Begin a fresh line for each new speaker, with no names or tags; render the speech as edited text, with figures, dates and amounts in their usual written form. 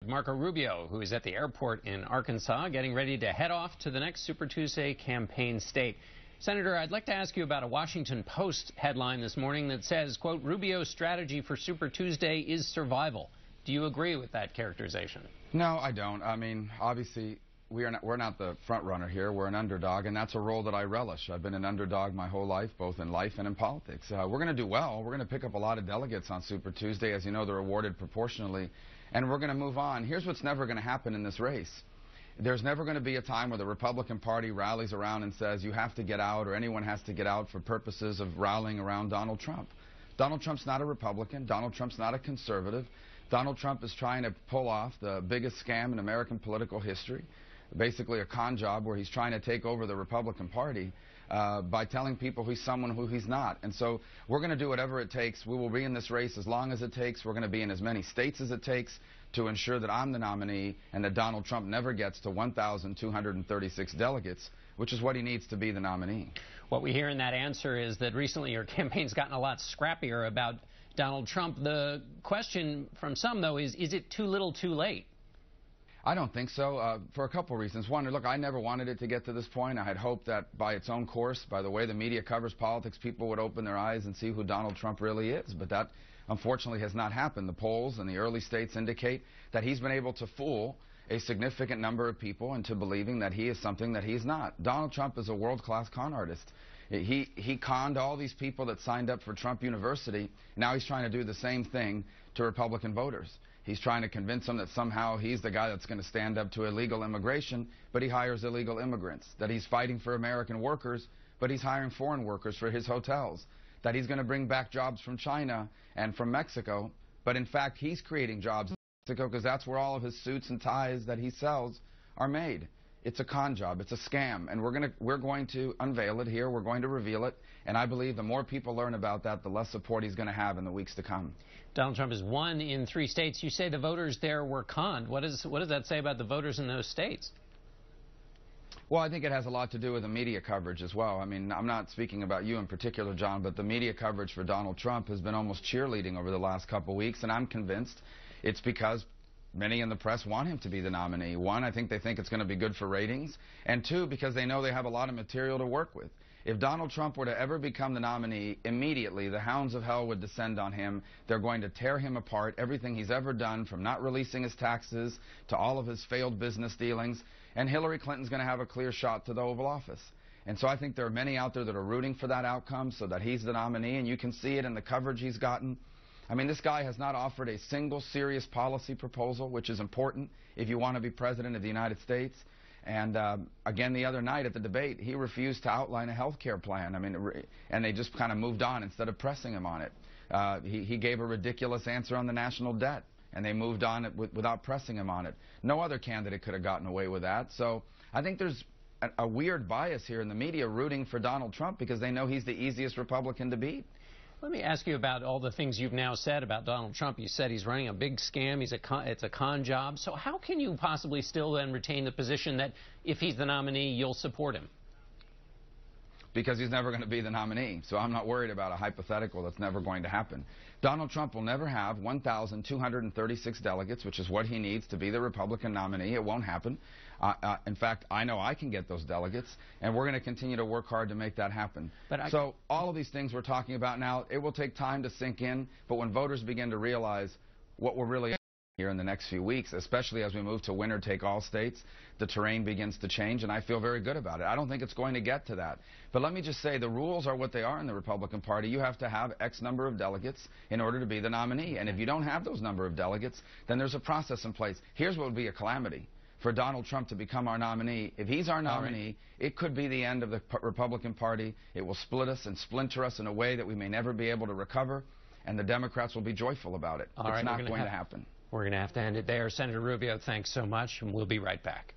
Marco Rubio, who is at the airport in Arkansas, getting ready to head off to the next Super Tuesday campaign state. Senator, I'd like to ask you about a Washington Post headline this morning that says, quote, Rubio's strategy for Super Tuesday is survival. Do you agree with that characterization?
No, I don't. I mean, obviously, we're not the front runner here. We're an underdog, and that's a role that I relish. I've been an underdog my whole life, both in life and in politics. We're going to do well. We're going to pick up a lot of delegates on Super Tuesday. As you know, they're awarded proportionally, and we're going to move on. Here's what's never going to happen in this race. There's never going to be a time where the Republican Party rallies around and says you have to get out or anyone has to get out for purposes of rallying around Donald Trump. Donald Trump's not a Republican. Donald Trump's not a conservative. Donald Trump is trying to pull off the biggest scam in American political history, basically a con job where he's trying to take over the Republican Party by telling people he's someone who he's not. And so we're going to do whatever it takes. We will be in this race as long as it takes. We're going to be in as many states as it takes to ensure that I'm the nominee and that Donald Trump never gets to 1,236 delegates, which is what he needs to be the nominee.
What we hear in that answer is that recently your campaign's gotten a lot scrappier about Donald Trump. The question from some, though, is it too little too late?
I don't think so, for a couple reasons. One, look, I never wanted it to get to this point. I had hoped that by its own course, by the way the media covers politics, people would open their eyes and see who Donald Trump really is. But that, unfortunately, has not happened. The polls in the early states indicate that he's been able to fool a significant number of people into believing that he is something that he's not. Donald Trump is a world-class con artist. He conned all these people that signed up for Trump University. Now he's trying to do the same thing to Republican voters. He's trying to convince them that somehow he's the guy that's going to stand up to illegal immigration, but he hires illegal immigrants. That he's fighting for American workers, but he's hiring foreign workers for his hotels. That he's going to bring back jobs from China and from Mexico, but in fact he's creating jobs in Mexico because that's where all of his suits and ties that he sells are made. It's a con job. It's a scam, and we're going to unveil it here. We're going to reveal it, and I believe the more people learn about that, the less support he's going to have in the weeks to come.
Donald Trump has won in 3 states. You say the voters there were conned. What does that say about the voters in those states?
Well, I think it has a lot to do with the media coverage as well. I mean, I'm not speaking about you in particular, John, but the media coverage for Donald Trump has been almost cheerleading over the last couple weeks, and I'm convinced it's because many in the press want him to be the nominee. One, I think they think it's going to be good for ratings, and two, because they know they have a lot of material to work with. If Donald Trump were to ever become the nominee, immediately the hounds of hell would descend on him. They're going to tear him apart, everything he's ever done, from not releasing his taxes to all of his failed business dealings, and Hillary Clinton's going to have a clear shot to the Oval Office. And so I think there are many out there that are rooting for that outcome so that he's the nominee, and you can see it in the coverage he's gotten. I mean, this guy has not offered a single serious policy proposal, which is important if you want to be president of the United States. And again, the other night at the debate, he refused to outline a health care plan. I mean, and they just kind of moved on instead of pressing him on it. He gave a ridiculous answer on the national debt, and they moved on without pressing him on it. No other candidate could have gotten away with that. So I think there's a weird bias here in the media rooting for Donald Trump because they know he's the easiest Republican to beat.
Let me ask you about all the things you've now said about Donald Trump. You said he's running a big scam. It's a con job. So how can you possibly still then retain the position that if he's the nominee, you'll support him?
Because he's never going to be the nominee. So I'm not worried about a hypothetical that's never going to happen. Donald Trump will never have 1,236 delegates, which is what he needs to be the Republican nominee. It won't happen. In fact, I know I can get those delegates, and we're going to continue to work hard to make that happen. So all of these things we're talking about now, it will take time to sink in, but when voters begin to realize what we're really here in the next few weeks, especially as we move to winner-take-all states, the terrain begins to change, and I feel very good about it. I don't think it's going to get to that. But let me just say, the rules are what they are in the Republican Party. You have to have X number of delegates in order to be the nominee. And if you don't have those number of delegates, then there's a process in place. Here's what would be a calamity. For Donald Trump to become our nominee, if he's our nominee, it could be the end of the Republican Party. It will split us and splinter us in a way that we may never be able to recover, and the Democrats will be joyful about it. It's not going to happen.
We're going to have to end it there. Senator Rubio, thanks so much, and we'll be right back.